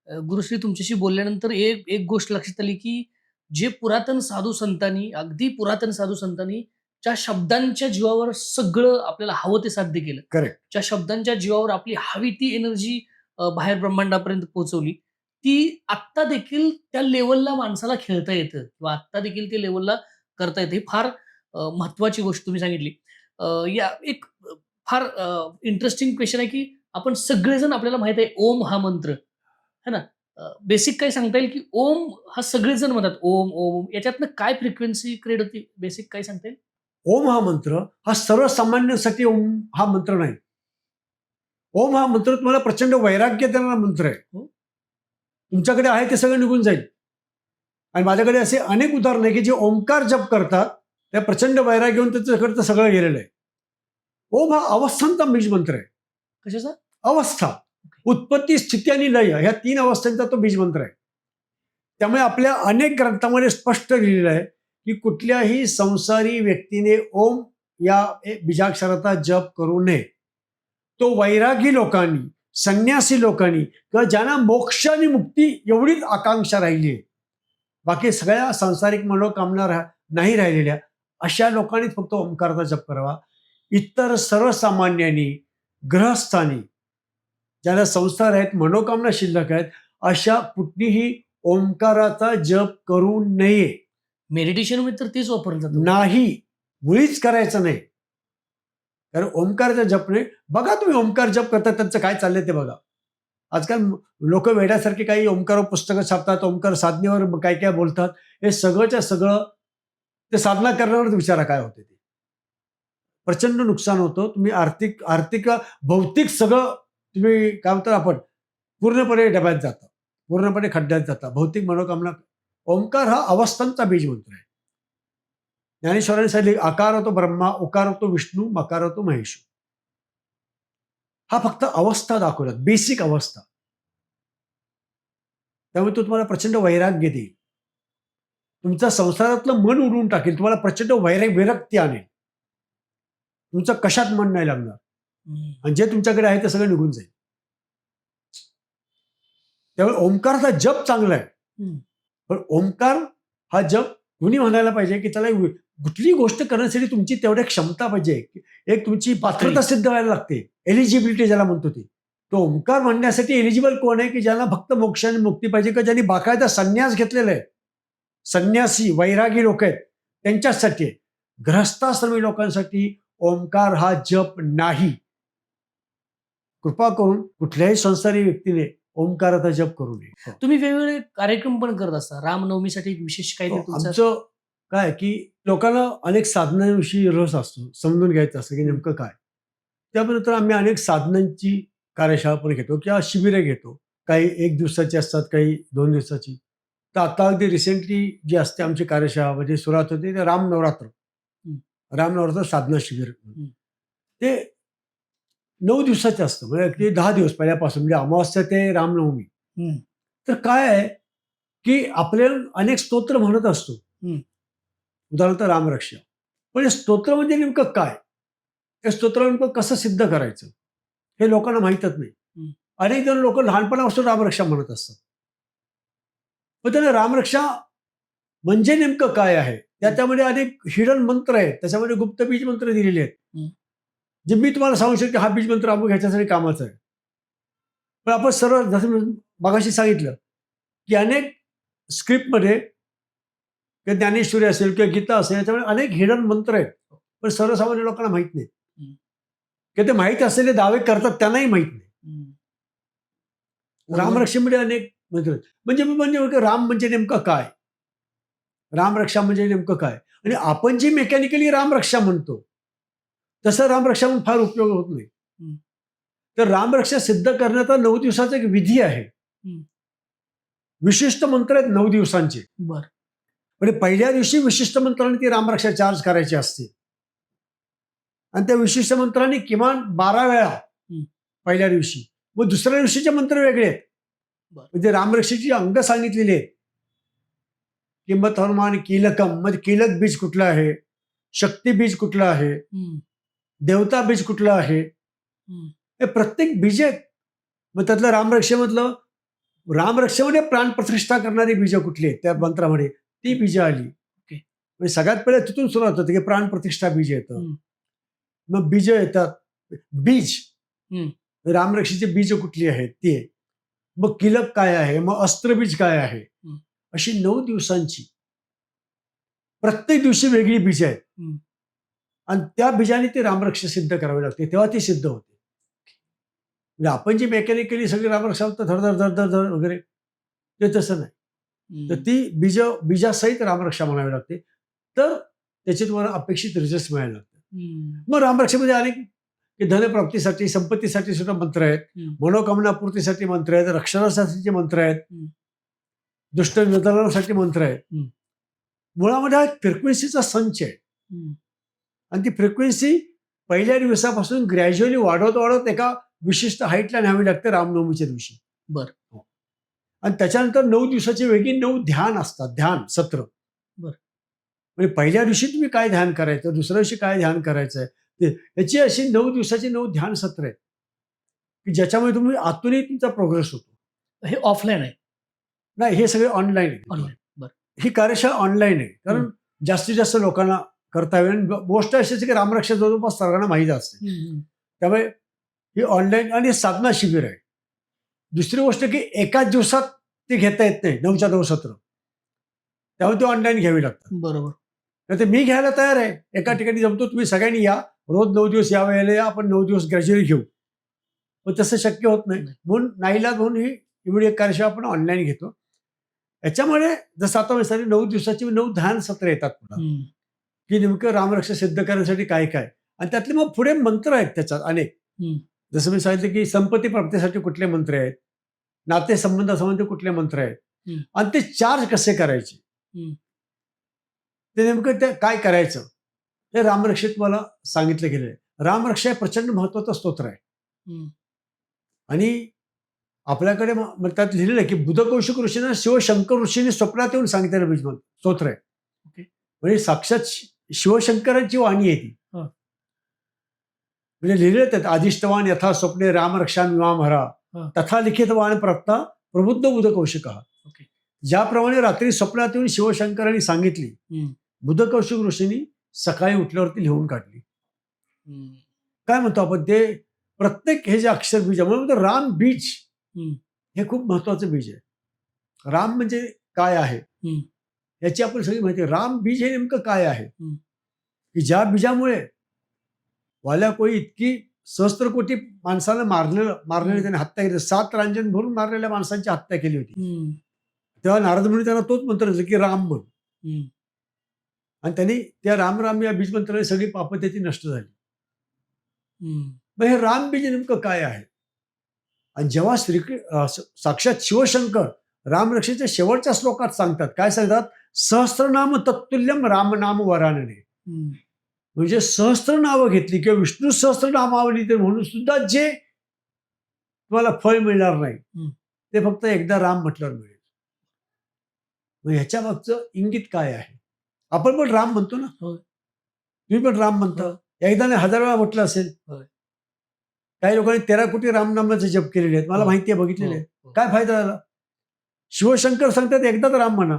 गुरुश्री तुमच्याशी बोलल्यानंतर एक एक गोष्ट लक्षात आली, की जे पुरातन साधू संतांनी, अगदी पुरातन साधू संतांनी ज्या शब्दांच्या जीवावर सगळं आपल्याला हवं ते साध्य केलं. करेक्ट. ज्या शब्दांच्या जीवावर आपली हवी ती एनर्जी बाहेर ब्रह्मांडापर्यंत पोहोचवली. ती आत्ता देखील त्या लेव्हलला माणसाला खेळता येतं किंवा आत्ता देखील ते लेव्हलला करता येतं. ही फार महत्त्वाची गोष्ट तुम्ही सांगितली. या एक फार इंटरेस्टिंग क्वेशन आहे, की आपण सगळेजण आपल्याला माहीत आहे ओम हा मंत्र, है ना? बेसिक काय सांगता येईल, की ओम हा सगळेजण म्हणतात ओम, ओम. याच्यातनं काय फ्रिक्वेन्सी क्रिएट होती? बेसिक काय सांगता येईल? ओम हा मंत्र हा सर्वसामान्यांसाठी ओम हा मंत्र नाही. ओम हा मंत्र तुम्हाला प्रचंड वैराग्य देणारा मंत्र आहे. हो. तुमच्याकडे आहे ते सगळं निघून जाईल. आणि माझ्याकडे असे अनेक उदाहरण आहे की जे ओंकार जप करतात त्या प्रचंड वैराग्य घेऊन त्याच्याकडे सगळं गेलेलं आहे. ओम हा अवस्थांचा बीज मंत्र आहे. कशाचा? अवस्था, उत्पत्ती, स्थिती आणि लय ह्या 3 अवस्थांचा तो बीज मंत्र आहे. त्यामुळे आपल्या अनेक ग्रंथामध्ये स्पष्ट लिहिलेलं आहे की कुठल्याही संसारी व्यक्तीने ओम या बीजाक्षराचा जप करू नये. तो वैरागी लोकांनी, संन्यासी लोकांनी किंवा ज्यांना मोक्ष आणि मुक्ती एवढीच आकांक्षा राहिली आहे, बाकी सगळ्या सांसारिक मनोकामना नाही राहिलेल्या अशा लोकांनी फक्त ओंकाराचा जप करावा. इतर सर्वसामान्यांनी, गृहस्थांनी, ज्यांना संसार आहेत, मनोकामना शिल्लक आहेत, अशा कुठलीही ओंकाराचा जप करू नये. मेडिटेशनमध्ये तर तेच वापरलं जातं. नाही, मुळीच करायचं नाही. कारण ओंकारचा जप नाही. बघा तुम्ही ओंकार जप करतात त्यांचं काय चाललंय ते बघा. आजकाल लोक वेड्यासारखे काही ओंकार पुस्तकं छापतात, ओंकार साधनेवर काय काय बोलतात. हे सगळंच्या सगळं ते साधना करण्यावर विचारा काय होते ते. प्रचंड नुकसान होतं. तुम्ही आर्थिक भौतिक सगळं तुम्ही काय म्हणतात आपण पूर्णपणे डब्यात जाता, पूर्णपणे खड्ड्यात जाता. भौतिक मनोकामना. ओंकार हा अवस्थांचा बीज मंत्र आहे. ज्ञानेश्वरांनी सांगितले आकार होतो ब्रह्मा, उकार होतो विष्णू, मकार होतो महेश. हा फक्त अवस्था दाखवतात, बेसिक अवस्था. त्यामुळे तो तुम्हाला प्रचंड वैराग्य देईल. तुमच्या संसारातलं मन उडवून टाकेल. तुम्हाला प्रचंड विरक्ती आणेल. तुमचं कशात मन नाही लागणार. आणि जे तुमच्याकडे आहे ते सगळं निघून जाईल. त्यामुळे ओंकाराचा जप चांगला आहे. पण ओंकार हा जप कुणी म्हणायला पाहिजे की त्याला कुठली गोष्ट करण्यासाठी तुमची तेवढी क्षमता पाहिजे. एक तुमची पात्रता सिद्ध व्हायला लागते. एलिजिबिलिटी ज्याला म्हणतो ती. तो ओंकार म्हणण्यासाठी एलिजिबल कोण आहे की ज्यांना फक्त मोक्ष आणि मुक्ती पाहिजे का ज्यांनी बाकायदा संन्यास घेतलेला आहे. संन्यासी वैरागी लोक आहेत त्यांच्यासाठी. गृहस्थाश्रमी लोकांसाठी ओंकार हा जप नाही. कृपा करून कुठल्याही संसारी व्यक्तीने ओंकाराचा जप करू नये. तुम्ही वेगवेगळे कार्यक्रम पण करत असता. रामनवमीसाठी एक विशेष काही आमचं काय की लोकांना अनेक साधनांविषयी रस असतो, समजून घ्यायचं असतं की नेमकं काय. त्यानंतर आम्ही अनेक साधनांची कार्यशाळा पण घेतो किंवा शिबिरे घेतो. काही 1 दिवसाची असतात, काही 2 दिवसाची. तर आता अगदी रिसेंटली जी असते आमची कार्यशाळा म्हणजे सुरुवात होते ते रामनवरात्र. रामनवरात्र साधना शिबिर. ते 9 दिवसाचे असतं म्हणजे अगदी 10 दिवस पहिल्यापासून म्हणजे अमावास्या ते रामनवमी. तर काय आहे की आपल्याला अनेक स्तोत्र म्हणत असतो. उदाहरणार्थ रामरक्षा. पण हे स्तोत्र म्हणजे नेमकं काय? हे स्तोत्र नेमकं कसं सिद्ध करायचं हे लोकांना माहीतच नाही. अनेक जण लोक लहानपणापासून रामरक्षा म्हणत असतात. पण त्यांना रामरक्षा म्हणजे नेमकं काय आहे त्याच्यामध्ये अनेक हिडन मंत्र आहेत, त्याच्यामध्ये गुप्त बीज मंत्र दिलेले आहेत जे मी तुम्हाला सांगू शकतो हा बीज मंत्र अमुक ह्याच्यासाठी कामाचा आहे. पण आपण सर्व जसं मगाशी सांगितलं की अनेक स्क्रिप्टमध्ये किंवा ज्ञानेश्वरी असेल किंवा गीता असेल याच्यामध्ये अनेक हिडन मंत्र आहेत. पण सर्वसामान्य लोकांना माहीत नाही किंवा ते माहीत असलेले दावे करतात त्यांनाही माहीत नाही. रामरक्षेमध्ये अनेक मंत्र म्हणजे राम म्हणजे नेमकं काय, रामरक्षा म्हणजे नेमकं काय. आणि आपण जी मेकॅनिकली रामरक्षा म्हणतो तसं रामरक्षा म्हणून फार उपयोग होत नाही. तर रामरक्षा सिद्ध करण्याचा 9 दिवसाचा एक विधी आहे. विशिष्ट मंत्र आहेत 9 दिवसांचे. म्हणजे पहिल्या दिवशी विशिष्ट मंत्राने ती रामरक्षा चार्ज करायची असते आणि त्या विशिष्ट मंत्राने किमान 12 वेळा पहिल्या दिवशी. मग दुसऱ्या दिवशीचे मंत्र वेगळे आहेत. म्हणजे रामरक्षेची अंग सांगितलेली आहेत. किंमत हनुमान कीलकम म्हणजे कीलक बीज कुठलं आहे, शक्ती बीज कुठलं आहे, देवता बीज कुठलं आहे, हे प्रत्येक बीज आहेत. मग त्यातलं रामरक्षेमधलं रामरक्षेमध्ये प्राणप्रतिष्ठा करणारी बीजं कुठली आहेत त्या मंत्रामध्ये ती बीजं आली. ओके. म्हणजे सगळ्यात पहिले तिथून सुरुवात होते की प्राणप्रतिष्ठा बीज येतं. हम्म. मग बीज येतात. बीज हम्म. रामरक्षेची बीज कुठली आहेत ती आहे. मग किलक काय आहे, मग अस्त्रबीज काय आहे, हम्म. अशी 9 दिवसांची प्रत्येक दिवशी वेगळी बीज आहेत. हम्म. आणि त्या बीजाने ते रामरक्षा सिद्ध करावी लागते तेव्हा ती सिद्ध होते. म्हणजे आपण जी मेकॅनिकली सगळी रामरक्षा होतं धड धड धड धड धड वगैरे ते तसं नाही. तर हम्म. ती बीजासहित रामरक्षा म्हणावी लागते. तर त्याचे तुम्हाला अपेक्षित रिझल्ट मिळायला लागतात. हम्म. मग रामरक्षेमध्ये अनेक धनप्राप्तीसाठी संपत्तीसाठी सुद्धा मंत्र आहेत. हम्म. मनोकामनापूर्तीसाठी मंत्र आहेत. रक्षणासाठीचे मंत्र आहेत. हम्म. दुष्ट निधनासाठी मंत्र आहेत. हम्म. मुळामध्ये हा एक फ्रिक्वेन्सीचा संच आहे. हम्म. आणि ती फ्रिक्वेन्सी पहिल्या दिवसापासून ग्रॅज्युअली वाढवत वाढवत एका विशिष्ट हाईटला न्यावी लागते रामनवमीच्या दिवशी. बरं. हो. आणि त्याच्यानंतर 9 दिवसाची वेगळी 9 ध्यान असतात. ध्यान सत्र. बरं. म्हणजे पहिल्या दिवशी तुम्ही काय ध्यान करायचं, दुसऱ्या दिवशी काय ध्यान करायचं ते याची अशी 9 दिवसाची 9 ध्यान सत्र आहेत की ज्याच्यामुळे तुम्ही आतूनही तुमचा प्रोग्रेस होतो. हे ऑफलाईन आहे. नाही, हे सगळे ऑनलाईन आहे. ऑनलाईन. बरं. ही कार्यशाळा ऑनलाईन आहे कारण जास्तीत जास्त लोकांना करता येईल. आणि गोष्ट अशी आहे की रामरक्षा जवळपास सर्वांना माहीत असते. हम्म. त्यामुळे ही ऑनलाईन आणि साधना शिबिर आहे. दुसरी गोष्ट की एकाच दिवसात ते घेता येत नाही 9च्या 9 सत्र. त्यामुळे ते ऑनलाईन घ्यावी लागतात. बरोबर. नाही तर मी घ्यायला तयार आहे. एका ठिकाणी जमतो, तुम्ही सगळ्यांनी या, रोज 9 दिवस या वेळेला या, आपण 9 दिवस ग्रॅज्युअली घेऊ. पण तसं शक्य होत नाही. म्हणून नाईलाज म्हणून ही एवढी एक कार्यशाळा आपण ऑनलाईन घेतो. याच्यामध्ये जसं आता मी सांगितलं 9 दिवसाची 9 ध्यान सत्र येतात पुन्हा हम्म. की नेमकं रामरक्षा सिद्ध करण्यासाठी काय काय. आणि त्यातले मग पुढे मंत्र आहेत त्याच्यात अनेक. हम्म. जसं मी सांगितलं की संपत्ती प्राप्तीसाठी कुठले मंत्र आहेत, नाते संबंधासंबंधी कुठले मंत्र आहेत, हम्म. आणि ते चार्ज कसे करायचे, हम्म. ते नेमकं ते काय करायचं हे रामरक्षेत मला सांगितलं गेलं आहे. रामरक्षा हे प्रचंड महत्वाचं स्तोत्र आहे. हम्म. आणि आपल्याकडे त्यात लिहिलेलं आहे की बुधकौशिक ऋषींना शिवशंकर ऋषींनी स्वप्नात येऊन सांगितलेलं बीज स्तोत्र आहे. ओके. म्हणजे साक्षात शिवशंकरांची वाणी आहे ती. हा. म्हणजे लिहिलेलं त्यात आदिष्टवान यथा स्वप्ने रामरक्षा विमामहरा हा. तथा लिखितवान प्रत्ता प्रबुद्ध बुधकौशिक. ओके. ज्याप्रमाणे रात्री स्वप्नात येऊन शिवशंकरांनी सांगितली हम्म. बुधकौशिक ऋषींनी सकाळी उठल्यावरती लिहून काढली. हम्म. काय म्हणतो आपण ते प्रत्येक हे जे अक्षर बीज आहे म्हणून राम बीज हम्म. हे खूप महत्वाचं बीज आहे. राम म्हणजे काय आहे हम्म. याची आपण सगळी माहिती आहे. राम बीज हे नेमकं काय आहे हम्म. की ज्या बीजामुळे वाल्या कोळी इतकी सहस्त्र कोटी माणसाला मारलेले त्याने हत्या केली. 7 रांजण भरून मारलेल्या माणसांची हत्या केली होती. हम्म. तेव्हा नारद मुनी त्यांना तोच मंत्र दिला की राम म्हण. हम्म. आणि त्यांनी त्या राम या बीज मंत्राने सगळी पापं त्याची नष्ट झाली. हम्म. मग हे राम बीज नेमकं काय आहे. आणि जेव्हा साक्षात शिवशंकर रामरक्षेच्या शेवटच्या श्लोकात सांगतात, काय सांगतात, सहस्त्रनाम तत्तुल्यम रामनाम वरानने. हम्म. म्हणजे सहस्त्र नावं घेतली किंवा विष्णू सहस्त्रनामावली तर म्हणून सुद्धा जे तुम्हाला फळ मिळणार नाही ते फक्त एकदा राम म्हटल्यावर मिळेल. मग ह्याच्या मागचं इंगित काय आहे. आपण पण राम म्हणतो ना, होय. तुम्ही पण राम म्हणता. एकदा नाही 1000 वेळा म्हटलं असेल. होय. काही लोकांनी 13 कोटी रामनामाचे जप केलेले आहेत. मला हो. माहिती आहे, बघितलेले आहे. हो. काय फायदा झाला. शिवशंकर सांगतात एकदाच राम म्हणा,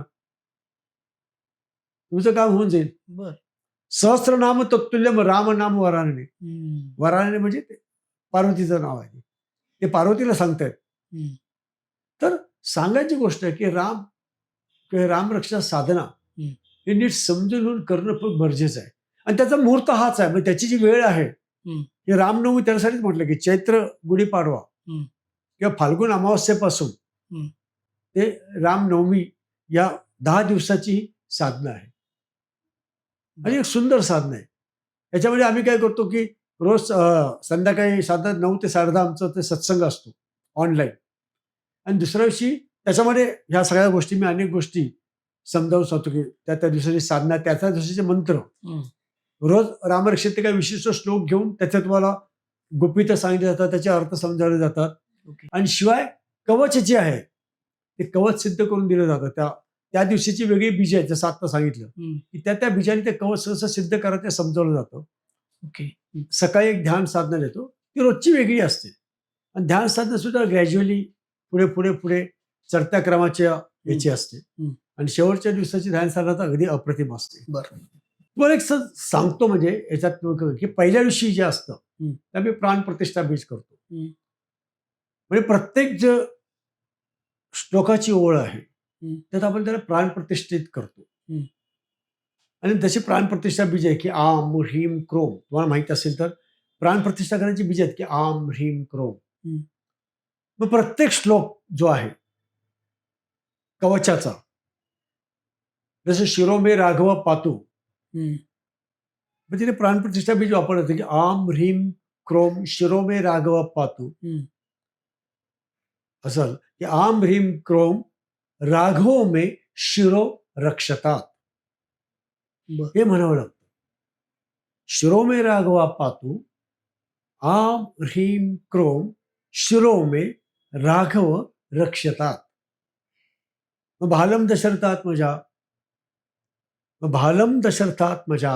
तुमचं काम होऊन जाईल. बर. सहस्त्रनाम तत्तुल्यम राम नाम वरानने. हम्म. वरानने म्हणजे ते पार्वतीचं नाव आहे. ते पार्वतीला सांगतायत. हम्म. तर सांगायची गोष्ट आहे की राम किंवा रामरक्षा साधना हे नीट समजून करणं खूप गरजेचं आहे. आणि त्याचा मुहूर्त हाच आहे. म्हणजे त्याची जी वेळ आहे हे रामनवमी त्यासाठीच म्हटलं की चैत्र गुढीपाडवा किंवा फाल्गुन अमावस्येपासून ते रामनवमी या 10 दिवसाची साधना आहे. आणि एक सुंदर साधना आहे. याच्यामध्ये आम्ही काय करतो की रोज संध्याकाळी साधारण 9 ते 10:30 आमचं ते सत्संग असतो ऑनलाईन. आणि दुसऱ्या दिवशी त्याच्यामध्ये ह्या सगळ्या गोष्टी मी अनेक गोष्टी समजावून सांगतो की त्या दिवसाची साधना, त्याच्या दिवसाचे मंत्र, रोज रामरक्षेचे काही विशिष्ट श्लोक घेऊन त्याच्यात तुम्हाला गुपितं सांगितले जातात, त्याचे अर्थ समजावले जातात. आणि शिवाय कवच जे आहे ते कवच सिद्ध करून दिलं जातं. त्या दिवशीची वेगळी बीज आहेत, जसं आता सांगितलं की त्या बीजाने ते कवच कसं सिद्ध करायचं समजावलं जातं. ओके. सकाळी एक ध्यान साधना देतो, ती रोजची वेगळी असते. आणि ध्यान साधना सुद्धा ग्रॅज्युअली पुढे पुढे पुढे चढत्या क्रमाच्या याची हं, असते हं. आणि शेवटच्या दिवसाची ध्यान साधना तर अगदी अप्रतिम असते. बरं. तुम्हाला एक सांगतो म्हणजे याच्यात की पहिल्या दिवशी जे असतं हं. ते आम्ही प्राणप्रतिष्ठा बीज करतो. हं, म्हणजे प्रत्येक जे श्लोकाची ओळ आहे हं, त्यात आपण त्याला प्राणप्रतिष्ठित करतो. हं. आणि जशी प्राणप्रतिष्ठा बीज आहे की आम ह्रीम क्रोम, तुम्हाला माहित असेल तर प्राणप्रतिष्ठा करण्याची बीज आहेत की आम ह्रीम क्रोम. हं. मग प्रत्येक श्लोक जो आहे कवचाचा, जसं शिरोमे राघव पातू, हं. मग तिथे प्राणप्रतिष्ठा बीज वापरलं होतं की आम ह्रीम क्रोम शिरोमे राघव पातू. हं. असं की आम ह्रीम क्रोम राघव मे शिरो रक्षतात, बरं. हे म्हणावं लागतं. शिरोमे राघवा पातू आम ह्रीम क्रोम शिरोमे राघव रक्षतात. मग भालम दशरथात्मजा, मग भालम दशरथात्मजा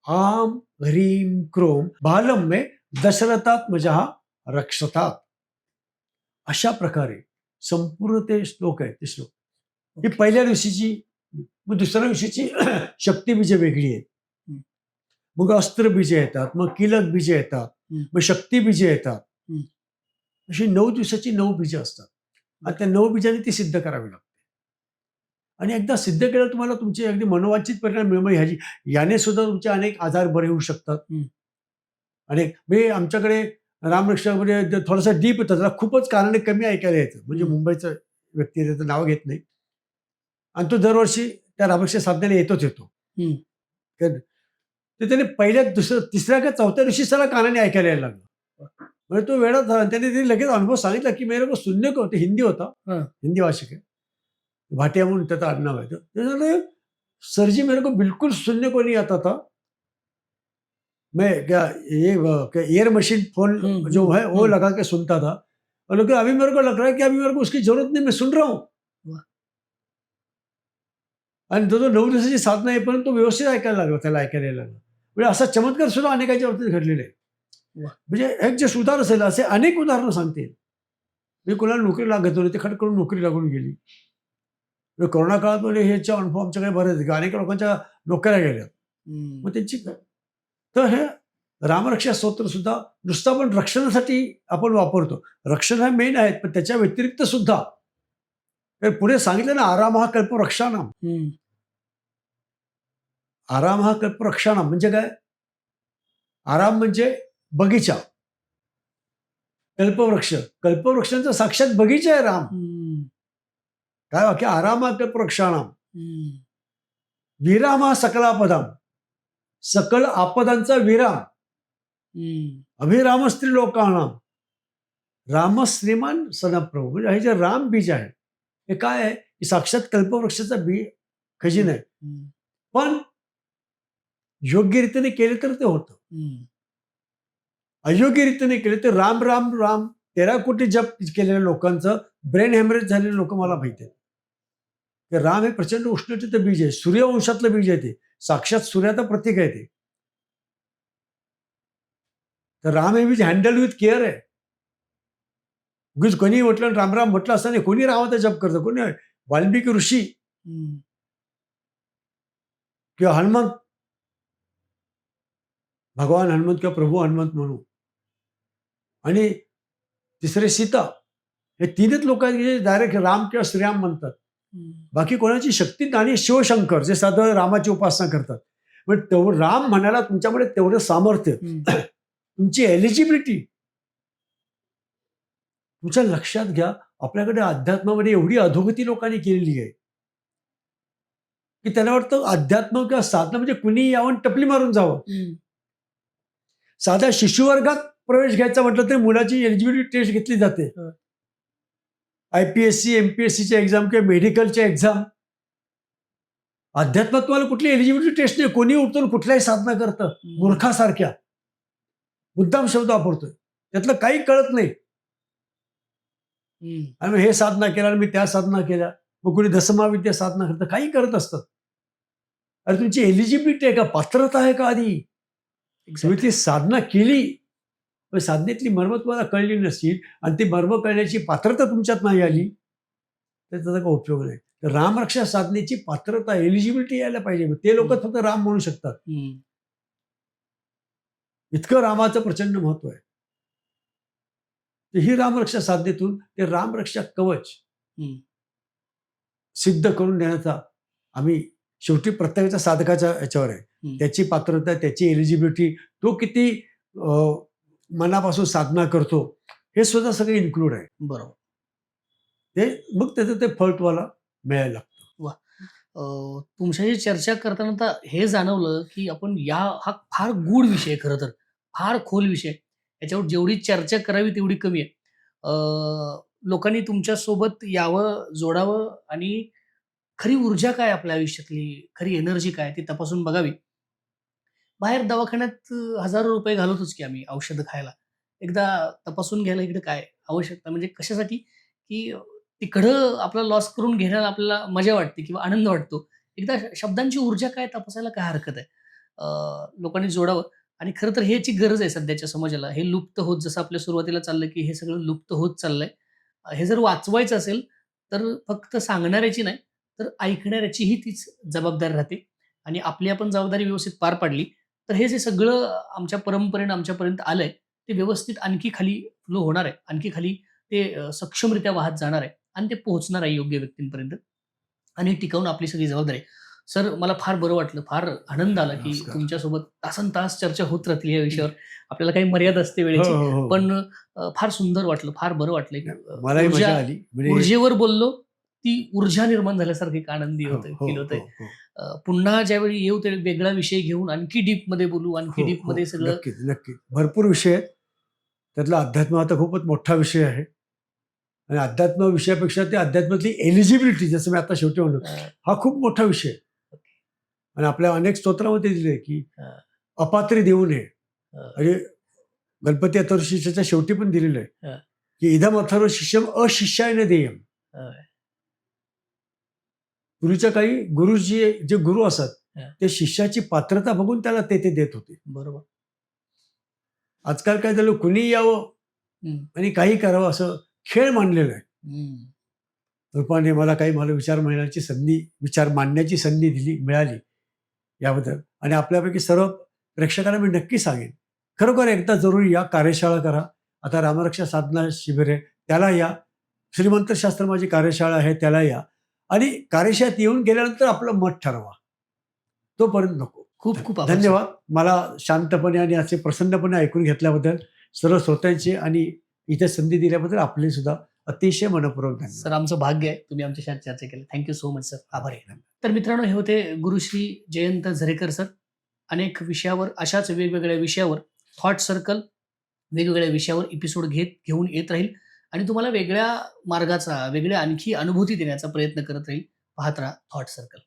आम ह्रीम क्रोम भालम मे दशरथात्मजा रक्षतात. अशा प्रकारे संपूर्ण ते श्लोक आहे. ते श्लोक ही ओके. पहिल्या दिवशीची. मग दुसऱ्या दिवशीची शक्तिबीजे वेगळी आहेत. हं. मग अस्त्रबीजे येतात, मग किलक बीजे येतात, हं. मग शक्तिबीजे येतात. हं. अशी 9 दिवसाची 9 बीजे असतात आणि त्या 9 बीजांनी ती सिद्ध करावी लागते. आणि एकदा सिद्ध केलं तुम्हाला तुमचे अगदी मनोवांछित परिणाम मिळणार. ह्याची याने सुद्धा तुमचे अनेक आजार बरे होऊ शकतात. हं. अनेक म्हणजे आमच्याकडे रामरक्षामध्ये थोडासा डीप होता, त्याला खूपच कारणे कमी ऐकायला येतं. म्हणजे हं. मुंबईचं व्यक्ती आहे, त्याचं नाव घेत नाही. आणि तो दरवर्षी त्या रामरक्षा साधनेला येतो. हं. तर तर त्याने पहिल्या तिसऱ्या का चौथ्या दिवशी त्याला कानाने ऐकायला यायला लागलं. म्हणजे तो वेळा झाला. त्याने ते लगेच अनुभव सांगितला की मेरे को सुनने को, ते हिंदी होता, हां. हिंदी भाषिक आहे, भाटिया म्हणून त्याचं आडनाव आहे. ते म्हणाले, सर जी मेरे को बिल्कुल सुनने को नहीं आता था. मैं क्या ये क्या एयर मशीन फोन हं, जो हं, है वो हं. लगा के सुनता था. और लेकिन अभी मेरे को लग रहा है कि अभी मेरे को उसकी जरूरत नहीं, मैं सुन रहा हूँ. वाह! आणि तो 9 दिवसाची साधना येईपर्यंत तो व्यवस्थित ऐकायला लागला, त्याला ऐकायला यायला लागला. म्हणजे असा चमत्कार सुद्धा अनेकांच्या बाबतीत घडलेले आहे. वाह! म्हणजे एक जे सुधार असेल असे अनेक उदाहरणं सांगते. मी कोणाला नोकरी लागत होती, ते खट करून नोकरी लागून गेली. म्हणजे कोरोना काळात म्हणजे ह्याचे अनुभव आमच्याकडे बरेच आहेत. अनेक लोकांच्या नोकऱ्या गेल्या. हं. मग त्यांची तर हे रामरक्षा स्तोत्र सुद्धा नुसतं आपण रक्षणासाठी आपण वापरतो. रक्षण हा मेन आहे, पण त्याच्या व्यतिरिक्त सुद्धा तर पुढे सांगितलं ना, आराम हा कल्पवृक्षाणाम. हं. आराम हा कल्पवृक्षाणाम म्हणजे काय? आराम म्हणजे बगीचा. कल्पवृक्ष. कल्पवृक्षांचा साक्षात बगीचा आहे राम. हं. काय वाक्य? आराम हा कल्पवृक्षाणाम. हं. विराम हा सकलापदाम. सकल आपदांचा विराम. हं. अभिराम स्त्रीलोकाणाम. राम श्रीमान सदाप्रभू. म्हणजे हे जे राम बीज आहे, हे काय आहे? की साक्षात कल्पवृक्षाचा खजिना आहे. हं. पण योग्य रीतीने केले तर ते होतं. हं. अयोग्य रीतीने केले तर राम राम राम 13 कोटी जप केलेल्या लोकांचं ब्रेन हॅमरेज झालेले लोक मला माहिती आहेत. ते राम हे प्रचंड उष्णतेचं बीज आहे. सूर्यवंशातलं बीज आहे ते. साक्षात सूर्याचं प्रतीक आहे ते. तर राम हे बीज हँडल विथ केअर आहे. उगीच कोणी म्हटलं राम राम म्हटलं असताना कोणी रामाचा जप करतं, कोणी वाल्मिकी ऋषी हं. किंवा हनुमंत, भगवान हनुमंत किंवा प्रभू हनुमंत म्हणू, आणि तिसरे सीता, हे तीनच लोक आहेत जे डायरेक्ट राम किंवा श्रीराम म्हणतात. हं. बाकी कोणाची शक्ती नाही. शिवशंकर जे साधं रामाची उपासना करतात. पण तेवढं राम म्हणायला तुमच्याकडे तेवढं सामर्थ्य, हं. तुमची एलिजिबिलिटी, तुमच्या लक्षात घ्या. आपल्याकडे अध्यात्मामध्ये एवढी अधोगती लोकांनी केलेली आहे की त्यांना वाटतं अध्यात्म किंवा साधना म्हणजे कुणी यावं टपली मारून जावं. हं. साध्या शिशुवर्गात प्रवेश घ्यायचा म्हटलं तर मुलाची एलिजिबिलिटी टेस्ट घेतली जाते. हं. IPSC, MPSCच्या एक्झाम किंवा मेडिकलच्या एक्झाम. अध्यात्मात तुम्हाला कुठली एलिजिबिलिटी टेस्ट नाही. कोणी उठून कुठल्याही साधना करतं हं. मूर्खासारख्या. मुद्दाम शब्द वापरतोय. त्यातलं काही कळत नाही. हं. आणि मग हे साधना केला आणि मी त्या साधना केल्या. मग कोणी दशमहाविद्या साधना करतं, काही करत असतात. अरे तुमची एलिजिबिलिटी आहे का? पात्रता आहे का आधी? तुम्ही एक्झॅक्टली. ती साधना केली, पण साधनेतली मर्म तुम्हाला कळली नसतील आणि ती मर्म कळण्याची पात्रता तुमच्यात नाही आली, तर त्याचा काही उपयोग नाही. तर रामरक्षा साधनेची पात्रता, एलिजिबिलिटी यायला पाहिजे. ते लोकच फक्त राम म्हणू शकतात. हम्म. इतकं रामाचं प्रचंड महत्व आहे. तर ही रामरक्षा साधनेतून ते रामरक्षा कवच हम्म. सिद्ध करून देण्याचा आम्ही शेवटी प्रत्येकाच्या साधकाच्या याच्यावर आहे. हम्म. त्याची पात्रता, त्याची एलिजिबिलिटी, तो किती मनापासून साधना करतो, हे सुद्धा सगळं इन्क्लूड आहे. बरोबर. ते मग त्याचं ते फळ तुम्हाला मिळायला लागतं. तुमच्याशी चर्चा करताना आता हे जाणवलं की आपण हा फार गूढ विषय आहे खरं तर, फार खोल विषय आहे. याच्यावर जेवढी चर्चा करावी तेवढी कमी आहे. लोकांनी तुमच्यासोबत यावं, जोडावं आणि खरी ऊर्जा काय आपल्या आयुष्यातली, खरी एनर्जी काय ती तपासून बघावी. बाहेर दवाखान्यात हजारो रुपये घालवतोच की आम्ही औषधं खायला. एकदा तपासून घ्यायला इकडे काय आवश्यकता म्हणजे कशासाठी? की तिकडं आपला लॉस करून घेण्याला आपल्याला मजा वाटते किंवा आनंद वाटतो. एकदा शब्दांची ऊर्जा काय तपासायला काय हरकत आहे? लोकांनी जोडावं आणि खरं तर ह्याची गरज आहे सध्याच्या समाजाला. हे लुप्त होत जसं आपल्या सुरुवातीला चाललं की हे सगळं लुप्त होत चाललंय. हे जर वाचवायचं असेल तर फक्त सांगणाऱ्याची नाही, तर ऐकणाऱ्याचीही तीच जबाबदारी राहते आणि आपली आपण जबाबदारी व्यवस्थित पार पाडली, तर हे जे सगळं आमच्या परंपरेनं आमच्यापर्यंत आलंय, ते व्यवस्थित आणखी खाली फ्लो होणार आहे. आणखी खाली ते सक्षमरित्या वाहत जाणार आहे आणि ते पोहोचणार आहे योग्य व्यक्तींपर्यंत आणि टिकवणं आपली सगळी जबाबदारी आहे. सर मला फार बरं वाटलं, फार आनंद आला, की नमस्कार. तुमच्यासोबत तासनतास चर्चा होत राहतील या विषयावर. आपल्याला काही मर्यादा असते हो, वेळेची. हो, हो. पण फार सुंदर वाटलं, फार बरं वाटलं. एक, मलाही ऊर्जा मजा आली. म्हणजे ऊर्जेवर बोललो, ती ऊर्जा निर्माण झाल्यासारखं एक आनंदी हो, होतंय, हो, फील हो, होतंय. हो. पुन्हा ज्यावेळी येऊ त्यावेळी वेगळा विषय घेऊन आणखी डीपमध्ये बोलू, आणखी हो, हो. डीपमध्ये सगळं नक्कीच, नक्कीच. भरपूर विषय आहेत. त्यातला अध्यात्म आता खूपच मोठा विषय आहे. आणि अध्यात्म विषयापेक्षा ते अध्यात्मातली एलिजिबिलिटी, जसं मी आता शेवटी म्हणलो, अ, हा खूप मोठा विषय आहे. आणि आपल्या अनेक स्तोत्रामध्ये दिले की अ, अपात्री देऊ नये. अ, आणि गणपती अथर्वशीर्षाच्या शेवटी पण दिलेलं आहे अ, की इदम अथर्व शिष्यम अशिष्याय देयम. अ, पूर्वीच्या काही गुरुजी, जे गुरु असतात, हं. ते शिष्याची पात्रता बघून त्याला ते देत होते. बरोबर. आजकाल काय झालं, कुणी यावं हं, आणि काही करावं असं खेळ मांडलेला आहे. हं. रूपाने मला विचार मांडण्याची संधी मिळाली याबद्दल. आणि आपल्यापैकी सर्व प्रेक्षकांना मी नक्की सांगेन, खरोखर एकदा जरूर या, कार्यशाळा करा. आता रामरक्षा साधना शिबिर आहे, त्याला या. श्रीमंत शास्त्र माझी कार्यशाळा आहे, त्याला या. आणि कार्यशाळेत येऊन गेल्यानंतर आपलं मत ठरवा. तोपर्यंत नको. खूप खूप आभार सर. धन्यवाद. मला शांतपणे आणि असे प्रसन्नपणे ऐकून घेतल्याबद्दल, सर्व श्रोत्यांचे आणि इथे संधी दिल्याबद्दल आपले सुद्धा अतिशय मनःपूर्वक धन्यवाद. सर आमचं भाग्य आहे तुम्ही आमच्याशी आज चर्चा केली. Thank so much sir. आभार आहे. तर मित्रांनो हे होते गुरुश्री जयंत झरेकर सर. अनेक विषयावर अशाच वेगवेगळ्या विषयावर थॉट सर्कल वेगवेगळ्या विषयावर एपिसोड घेऊन येत राहील आणि तुम्हाला वेगळ्या मार्गाचा, वेगळ्या आणखी अनुभूती देण्याचा प्रयत्न करत राहील. पाहत राहा थॉट सर्कल.